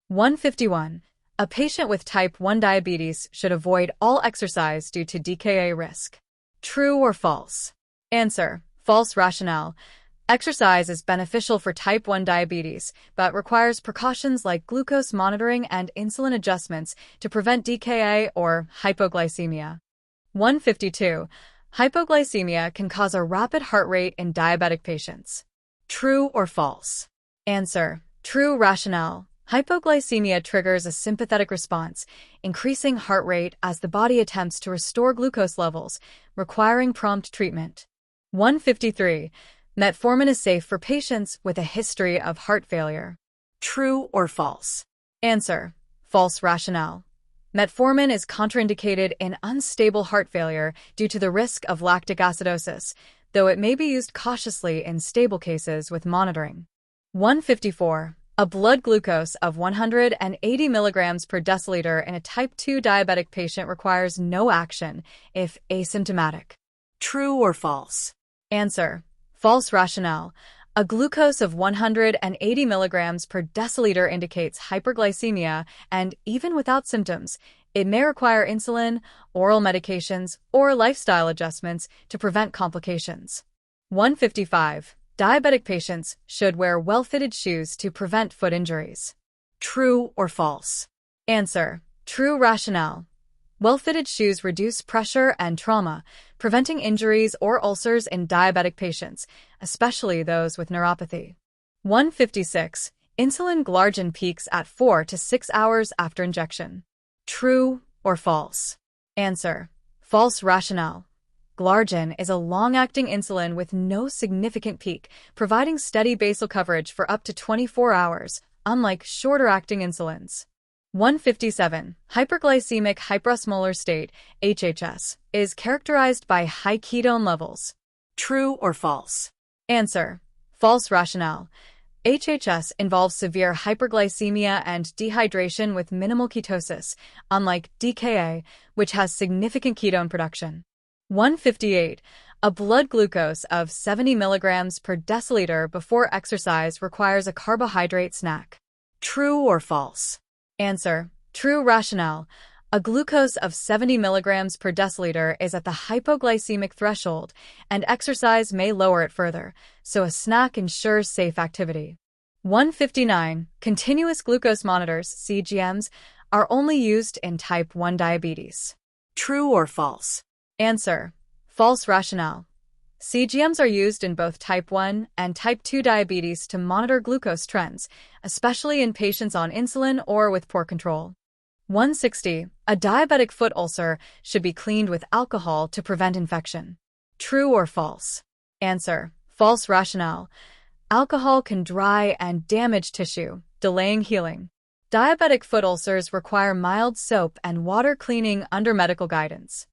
151. A patient with type 1 diabetes should avoid all exercise due to DKA risk. True or false? Answer: false. Rationale: exercise is beneficial for type 1 diabetes, but requires precautions like glucose monitoring and insulin adjustments to prevent DKA or hypoglycemia. 152. Hypoglycemia can cause a rapid heart rate in diabetic patients. True or false? Answer: true. Rationale: hypoglycemia triggers a sympathetic response, increasing heart rate as the body attempts to restore glucose levels, requiring prompt treatment. 153. Metformin is safe for patients with a history of heart failure. True or false? Answer: false. Rationale: metformin is contraindicated in unstable heart failure due to the risk of lactic acidosis, though it may be used cautiously in stable cases with monitoring. 154. A blood glucose of 180 milligrams per deciliter in a type 2 diabetic patient requires no action if asymptomatic. True or false? Answer: false. Rationale: a glucose of 180 milligrams per deciliter indicates hyperglycemia, and even without symptoms, it may require insulin, oral medications, or lifestyle adjustments to prevent complications. 155. Diabetic patients should wear well-fitted shoes to prevent foot injuries. True or false? Answer: true. Rationale: well-fitted shoes reduce pressure and trauma, preventing injuries or ulcers in diabetic patients, especially those with neuropathy. 156. Insulin glargine peaks at 4 to 6 hours after injection. True or false? Answer: false. Rationale: glargine is a long-acting insulin with no significant peak, providing steady basal coverage for up to 24 hours, unlike shorter-acting insulins. 157. Hyperglycemic hyperosmolar state, HHS, is characterized by high ketone levels. True or false? Answer: false. Rationale: HHS involves severe hyperglycemia and dehydration with minimal ketosis, unlike DKA, which has significant ketone production. 158. A blood glucose of 70 milligrams per deciliter before exercise requires a carbohydrate snack. True or false? Answer: true. Rationale: a glucose of 70 milligrams per deciliter is at the hypoglycemic threshold, and exercise may lower it further, so a snack ensures safe activity. 159. Continuous glucose monitors, CGMs, are only used in type 1 diabetes. True or false? Answer: false. Rationale: CGMs are used in both type 1 and type 2 diabetes to monitor glucose trends, especially in patients on insulin or with poor control. 160. A diabetic foot ulcer should be cleaned with alcohol to prevent infection. True or false? Answer: false. Rationale: alcohol can dry and damage tissue, delaying healing. Diabetic foot ulcers require mild soap and water cleaning under medical guidance.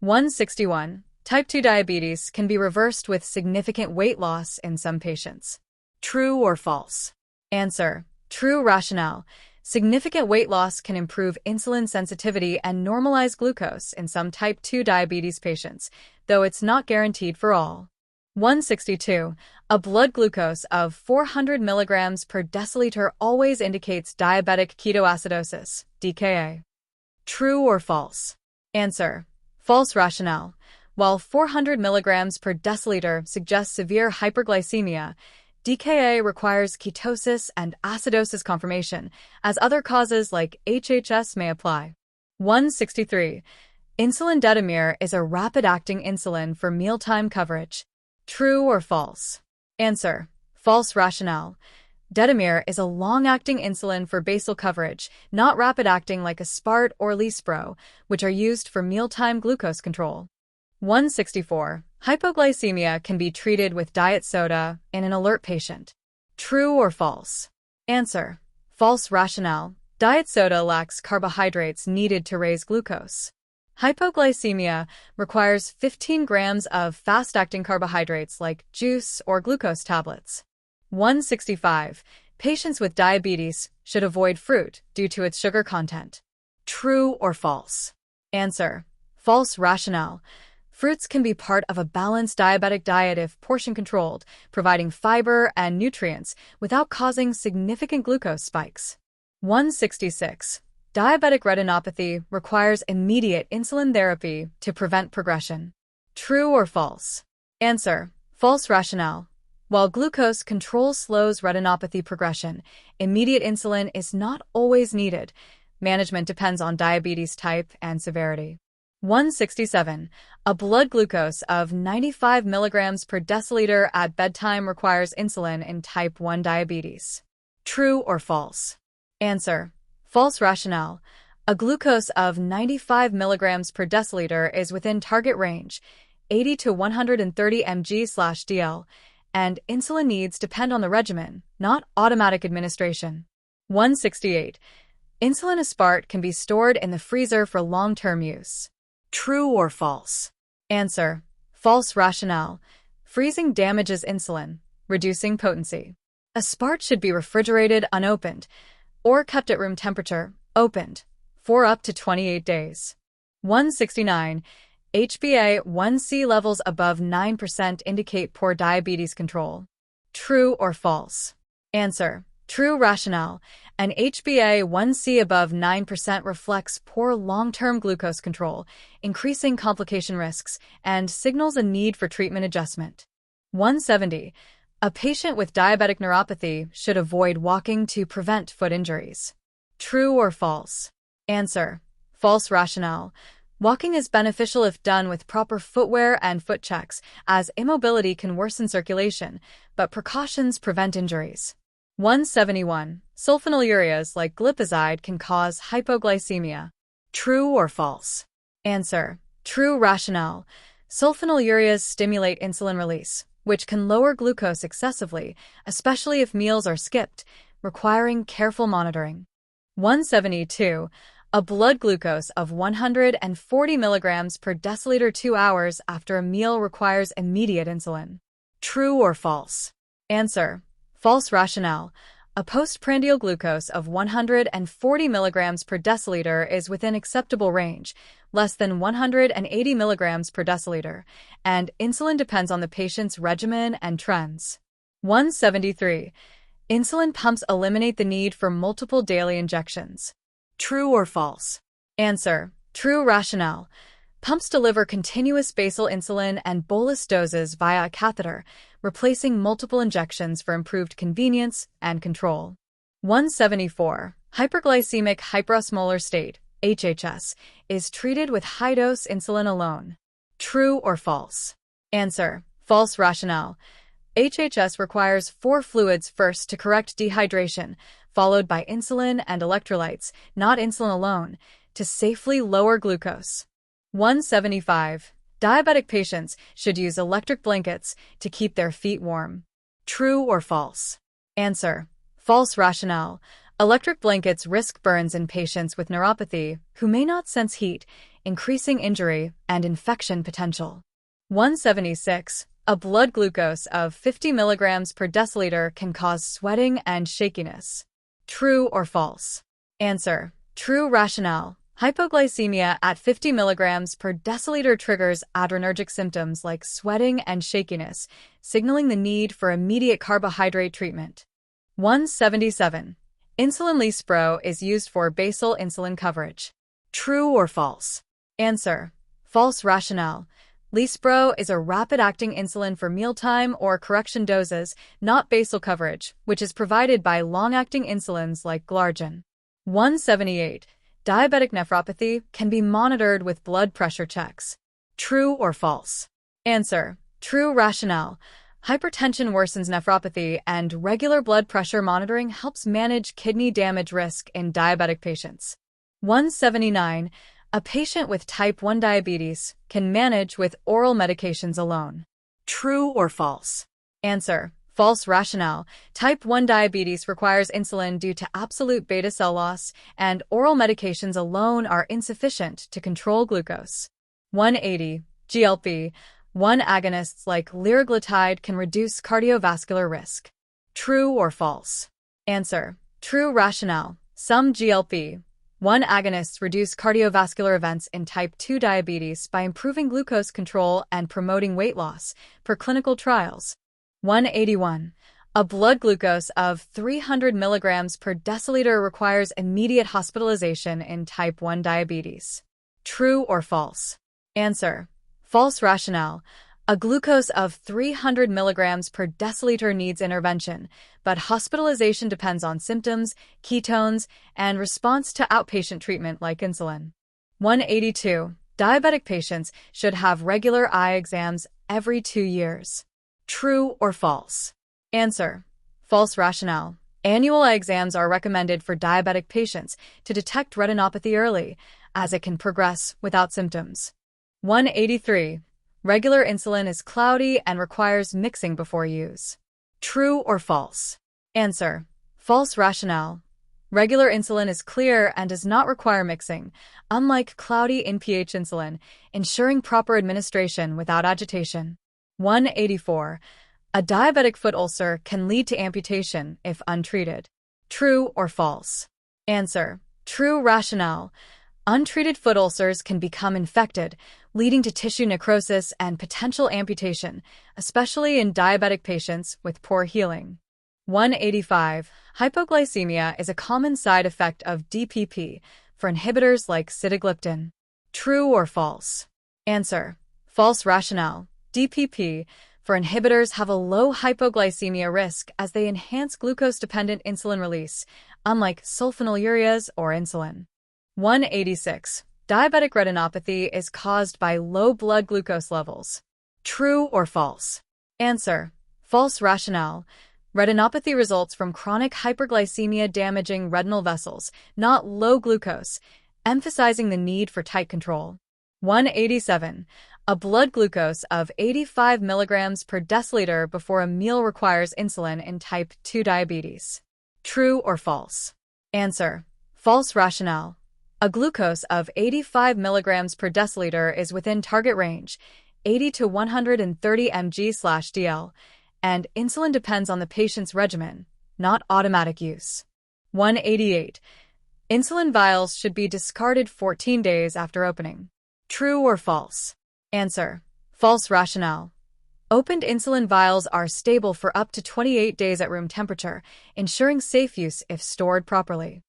161. Type 2 diabetes can be reversed with significant weight loss in some patients. True or false? Answer: true. Rationale: significant weight loss can improve insulin sensitivity and normalize glucose in some type 2 diabetes patients, though it's not guaranteed for all. 162. A blood glucose of 400 milligrams per deciliter always indicates diabetic ketoacidosis, DKA. True or false? Answer: false. Rationale: while 400 milligrams per deciliter suggests severe hyperglycemia, DKA requires ketosis and acidosis confirmation, as other causes like HHS may apply. 163. Insulin detamir is a rapid-acting insulin for mealtime coverage. True or false? Answer: false. Rationale: detamir is a long-acting insulin for basal coverage, not rapid-acting like Aspart or Lispro, which are used for mealtime glucose control. 164. Hypoglycemia can be treated with diet soda in an alert patient. True or false? Answer: false. Rationale: diet soda lacks carbohydrates needed to raise glucose. Hypoglycemia requires 15 grams of fast-acting carbohydrates like juice or glucose tablets. 165. Patients with diabetes should avoid fruit due to its sugar content. True or false? Answer: false. Rationale: fruits can be part of a balanced diabetic diet if portion-controlled, providing fiber and nutrients without causing significant glucose spikes. 166. Diabetic retinopathy requires immediate insulin therapy to prevent progression. True or false? Answer: false rationale. While glucose control slows retinopathy progression, immediate insulin is not always needed. Management depends on diabetes type and severity. 167. A blood glucose of 95 milligrams per deciliter at bedtime requires insulin in type 1 diabetes. True or false? Answer: false rationale. A glucose of 95 milligrams per deciliter is within target range, 80 to 130 mg/dl, and insulin needs depend on the regimen, not automatic administration. 168. Insulin aspart can be stored in the freezer for long-term use. True or false? Answer: false rationale. Freezing damages insulin, reducing potency. Aspart should be refrigerated unopened or kept at room temperature, opened, for up to 28 days. 169. HbA1c levels above 9% indicate poor diabetes control. True or false? Answer: true rationale. An HbA1c above 9% reflects poor long-term glucose control, increasing complication risks, and signals a need for treatment adjustment. 170. A patient with diabetic neuropathy should avoid walking to prevent foot injuries. True or false? Answer: false rationale. Walking is beneficial if done with proper footwear and foot checks, as immobility can worsen circulation, but precautions prevent injuries. 171. Sulfonylureas like glipizide can cause hypoglycemia. True or false? Answer: true rationale. Sulfonylureas stimulate insulin release, which can lower glucose excessively, especially if meals are skipped, requiring careful monitoring. 172. A blood glucose of 140 milligrams per deciliter 2 hours after a meal requires immediate insulin. True or false? Answer: false rationale. A postprandial glucose of 140 milligrams per deciliter is within acceptable range, less than 180 milligrams per deciliter, and insulin depends on the patient's regimen and trends. 173. Insulin pumps eliminate the need for multiple daily injections. True or false? Answer: true rationale. Pumps deliver continuous basal insulin and bolus doses via a catheter, replacing multiple injections for improved convenience and control. 174. Hyperglycemic hyperosmolar state, HHS, is treated with high-dose insulin alone. True or false? Answer: false rationale. HHS requires 4 fluids first to correct dehydration, followed by insulin and electrolytes, not insulin alone, to safely lower glucose. 175. Diabetic patients should use electric blankets to keep their feet warm. True or false? Answer: false rationale. Electric blankets risk burns in patients with neuropathy who may not sense heat, increasing injury and infection potential. 176. A blood glucose of 50 milligrams per deciliter can cause sweating and shakiness. True or false? Answer: true rationale. Hypoglycemia at 50 milligrams per deciliter triggers adrenergic symptoms like sweating and shakiness, signaling the need for immediate carbohydrate treatment. 177. Insulin Lispro is used for basal insulin coverage. True or false? Answer: false rationale. Lispro is a rapid-acting insulin for mealtime or correction doses, not basal coverage, which is provided by long-acting insulins like Glargine. 178. Diabetic nephropathy can be monitored with blood pressure checks. True or false? Answer: true rationale. Hypertension worsens nephropathy, and regular blood pressure monitoring helps manage kidney damage risk in diabetic patients. 179. A patient with type 1 diabetes can manage with oral medications alone. True or false? Answer: false rationale. Type 1 diabetes requires insulin due to absolute beta cell loss, and oral medications alone are insufficient to control glucose. 180. GLP-1 agonists like liraglutide can reduce cardiovascular risk. True or false? Answer: true rationale. Some GLP-1 agonists reduce cardiovascular events in type 2 diabetes by improving glucose control and promoting weight loss, per clinical trials. 181. A blood glucose of 300 milligrams per deciliter requires immediate hospitalization in type 1 diabetes. True or false? Answer: false rationale. A glucose of 300 milligrams per deciliter needs intervention, but hospitalization depends on symptoms, ketones, and response to outpatient treatment like insulin. 182. Diabetic patients should have regular eye exams every 2 years. True or false? Answer: false rationale. Annual eye exams are recommended for diabetic patients to detect retinopathy early, as it can progress without symptoms. 183. Regular insulin is cloudy and requires mixing before use. True or false? Answer: false rationale. Regular insulin is clear and does not require mixing, unlike cloudy NPH insulin, ensuring proper administration without agitation. 184. A diabetic foot ulcer can lead to amputation if untreated. True or false? Answer: true rationale. Untreated foot ulcers can become infected, leading to tissue necrosis and potential amputation, especially in diabetic patients with poor healing. 185. Hypoglycemia is a common side effect of DPP for inhibitors like sitagliptin. True or false? Answer: false rationale. DPP for inhibitors have a low hypoglycemia risk as they enhance glucose-dependent insulin release, unlike sulfonylureas or insulin. 186. Diabetic retinopathy is caused by low blood glucose levels. True or false? Answer: false rationale. Retinopathy results from chronic hyperglycemia damaging retinal vessels, not low glucose, emphasizing the need for tight control. 187. A blood glucose of 85 milligrams per deciliter before a meal requires insulin in type 2 diabetes. True or false? Answer: false rationale. A glucose of 85 milligrams per deciliter is within target range, 80 to 130 mg/dl, and insulin depends on the patient's regimen, not automatic use. 188. Insulin vials should be discarded 14 days after opening. True or false? Answer: false rationale. Opened insulin vials are stable for up to 28 days at room temperature, ensuring safe use if stored properly.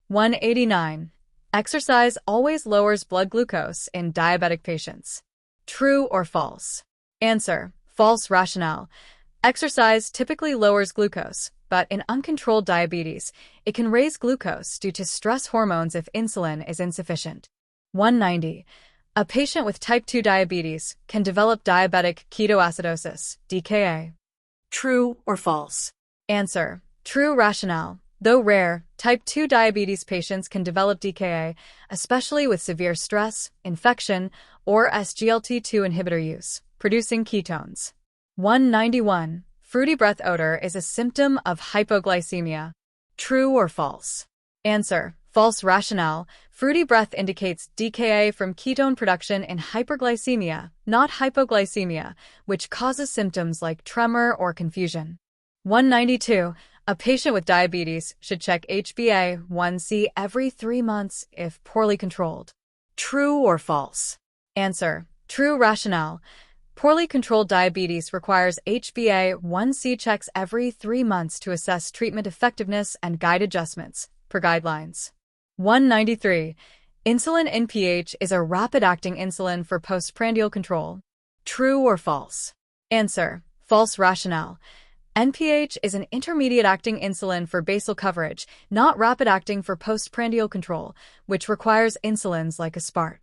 189. Exercise always lowers blood glucose in diabetic patients. True or false? Answer: false rationale. Exercise typically lowers glucose, but in uncontrolled diabetes, it can raise glucose due to stress hormones if insulin is insufficient. 190. A patient with type 2 diabetes can develop diabetic ketoacidosis, DKA. True or false? Answer: true rationale. Though rare, type 2 diabetes patients can develop DKA, especially with severe stress, infection, or SGLT2 inhibitor use, producing ketones. 191. Fruity breath odor is a symptom of hypoglycemia. True or false? Answer: false rationale. Fruity breath indicates DKA from ketone production in hyperglycemia, not hypoglycemia, which causes symptoms like tremor or confusion. 192. A patient with diabetes should check HbA1c every 3 months if poorly controlled. True or false? Answer: true rationale. Poorly controlled diabetes requires HbA1c checks every 3 months to assess treatment effectiveness and guide adjustments, per guidelines. 193. Insulin NPH is a rapid-acting insulin for postprandial control. True or false? Answer: false rationale. NPH is an intermediate-acting insulin for basal coverage, not rapid-acting for postprandial control, which requires insulins like aspart.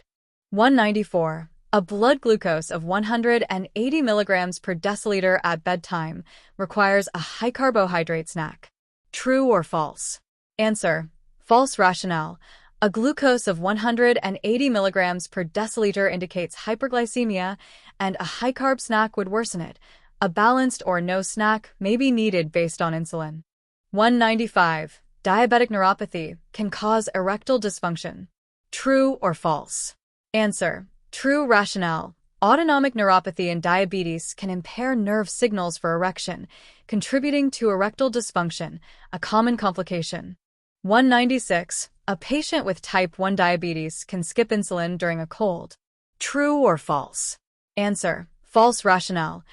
194. A blood glucose of 180 milligrams per deciliter at bedtime requires a high carbohydrate snack. True or false? Answer: false rationale. A glucose of 180 milligrams per deciliter indicates hyperglycemia, and a high-carb snack would worsen it. A balanced or no snack may be needed based on insulin. 195. Diabetic neuropathy can cause erectile dysfunction. True or false? Answer: true rationale. Autonomic neuropathy in diabetes can impair nerve signals for erection, contributing to erectile dysfunction, a common complication. 196. A patient with type 1 diabetes can skip insulin during a cold. True or false? Answer: false rationale.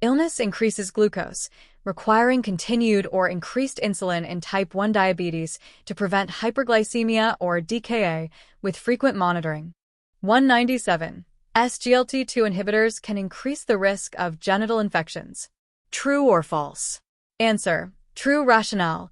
Illness increases glucose, requiring continued or increased insulin in type 1 diabetes to prevent hyperglycemia or DKA with frequent monitoring. 197. SGLT2 inhibitors can increase the risk of genital infections. True or false? Answer: true. Rationale: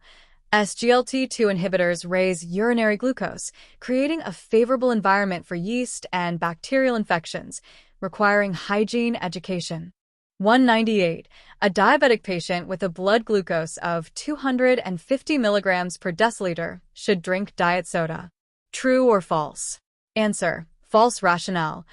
SGLT2 inhibitors raise urinary glucose, creating a favorable environment for yeast and bacterial infections, requiring hygiene education. 198. A diabetic patient with a blood glucose of 250 milligrams per deciliter should drink diet soda. True or false? Answer: false. Rationale: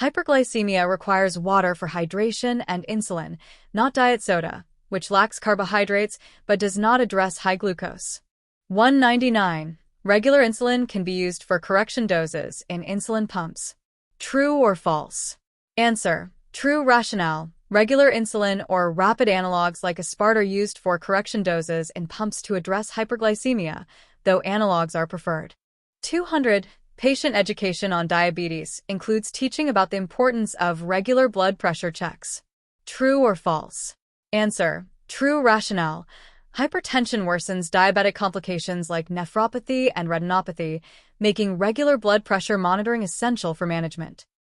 hyperglycemia requires water for hydration and insulin, not diet soda, which lacks carbohydrates but does not address high glucose. 199. Regular insulin can be used for correction doses in insulin pumps. True or false? Answer: true. Rationale: regular insulin or rapid analogs like aspart are used for correction doses in pumps to address hyperglycemia, though analogs are preferred. 200. Patient education on diabetes includes teaching about the importance of regular blood pressure checks. True or false? Answer: true. Rationale: hypertension worsens diabetic complications like nephropathy and retinopathy, making regular blood pressure monitoring essential for management.